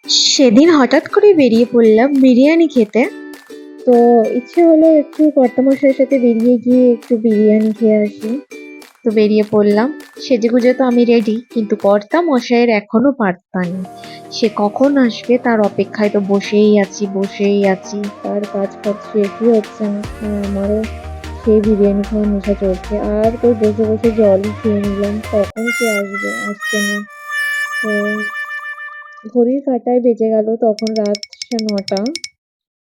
সেদিন হঠাৎ করে বেরিয়ে পড়লাম বিরিয়ানি খেতে। তো ইচ্ছে হলো একটু কর্তামশাইয়ের সাথে বেরিয়ে গিয়ে একটু বিরিয়ানি খেয়ে আসি। তো বেরিয়ে পড়লাম। সেজেগুজে তো আমি রেডি, কিন্তু কর্তামশাইয়ের এখনো পাত্তা নেই। সে কখন আসবে তার অপেক্ষায় তো বসেই আছি। তার কাজ ফাজ শেষই হচ্ছে না, আর আমারও সেই বিরিয়ানি খাওয়ার নেশা চলছে। আর তো বসে বসে জলই খেয়ে নিলাম, কখন সে আসবে, আসছে না। তো ঘড়ির কাঁটায় বেজে গেল তখন রাত 9টা।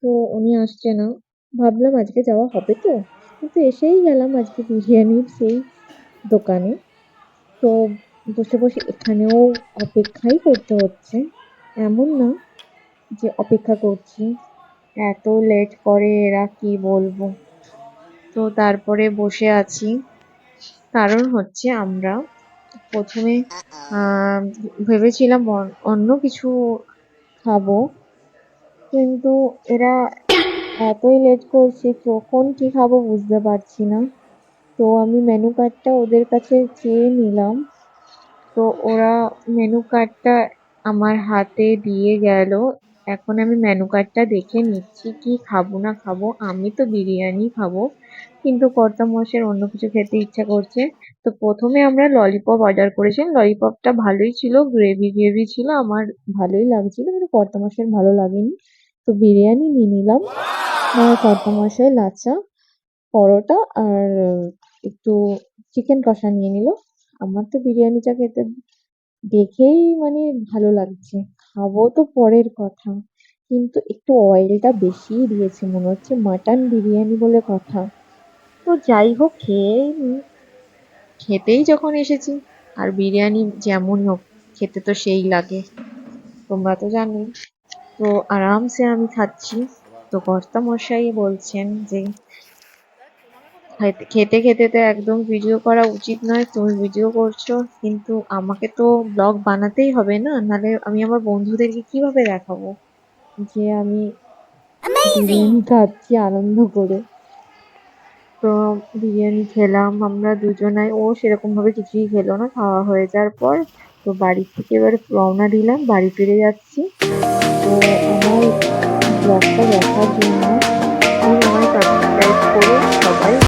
তো উনি আসছে না। ভাবলাম আজকে যাওয়া হবে তো, কিন্তু এসেই গেলাম আজকে বিরিয়ানির সেই দোকানে। তো বসে বসে এখানেও অপেক্ষাই করতে হচ্ছে। এমন না যে অপেক্ষা করছি, এত লেট করে এরা, কি বলবো। তো তারপরে বসে আছি, কারণ হচ্ছে আমরা প্রথমে আহ ভেবেছিলাম অন্য কিছু খাবো, কিন্তু এরা এতই লেট করছে, কখন কি খাবো বুঝতে পারছি না। তো আমি মেনু কার্ডটা ওদের কাছে চেয়ে নিলাম। তো ওরা মেনু কার্ডটা আমার হাতে দিয়ে গেল। এখন আমি মেনু কার্ডটা দেখে নিচ্ছি কি খাবো না খাবো। আমি তো বিরিয়ানি খাবো, কিন্তু কর্তামশাইয়ের অন্য কিছু খেতে ইচ্ছা করছে। তো প্রথমে আমরা ললিপপ অর্ডার করেছিলাম, ললিপপটা ভালোই ছিল, গ্রেভি গ্রেভি ছিল, আমার ভালোই লাগছিল, কিন্তু কর্তামশাইয়ের ভালো লাগেনি। তো বিরিয়ানি নিয়ে নিলাম, আর কর্তামশাই লাচা পরোটা আর একটু চিকেন কষা নিয়ে নিল। আমার তো বিরিয়ানিটা খেতে দেখেই মানে ভালো লাগছে, খাবো তো পরের কথা, কিন্তু একটু অয়েলটা বেশিই দিয়েছে, মনে হচ্ছে মাটন বিরিয়ানি বলে কথা। তো যাই হোক, খেয়েই নি। খেতেই যখন এসেছি, আর বিরিয়ানি যেমনই হোক, খেতে তো সেই লাগে, তোমরা তো জানোই। তো আরামসে আমি খাচ্ছি। তো কর্তামশাই বলছেন যে খেতে খেতে তো একদম ভিডিও করা উচিত নয়, তুমি ভিডিও করছো, কিন্তু আমাকে তো ব্লগ বানাতেই হবে না, নাহলে আমি আমার বন্ধুদেরকে কিভাবে দেখাবো যে আমি বিরিয়ানি খাচ্ছি আনন্দ করে। তো বিরিয়ানি খেলাম আমরা দুজনাই, ও সেরকম ভাবে কিছুই খেলো না। খাওয়া হয়ে যাওয়ার পর তো বাড়ি থেকে এবার রওনা দিলাম, বাড়ি ফিরে যাচ্ছি। তো আমার ব্লগটা দেখার জন্য প্লিজ আমায় সাবস্ক্রাইব করো সবাই।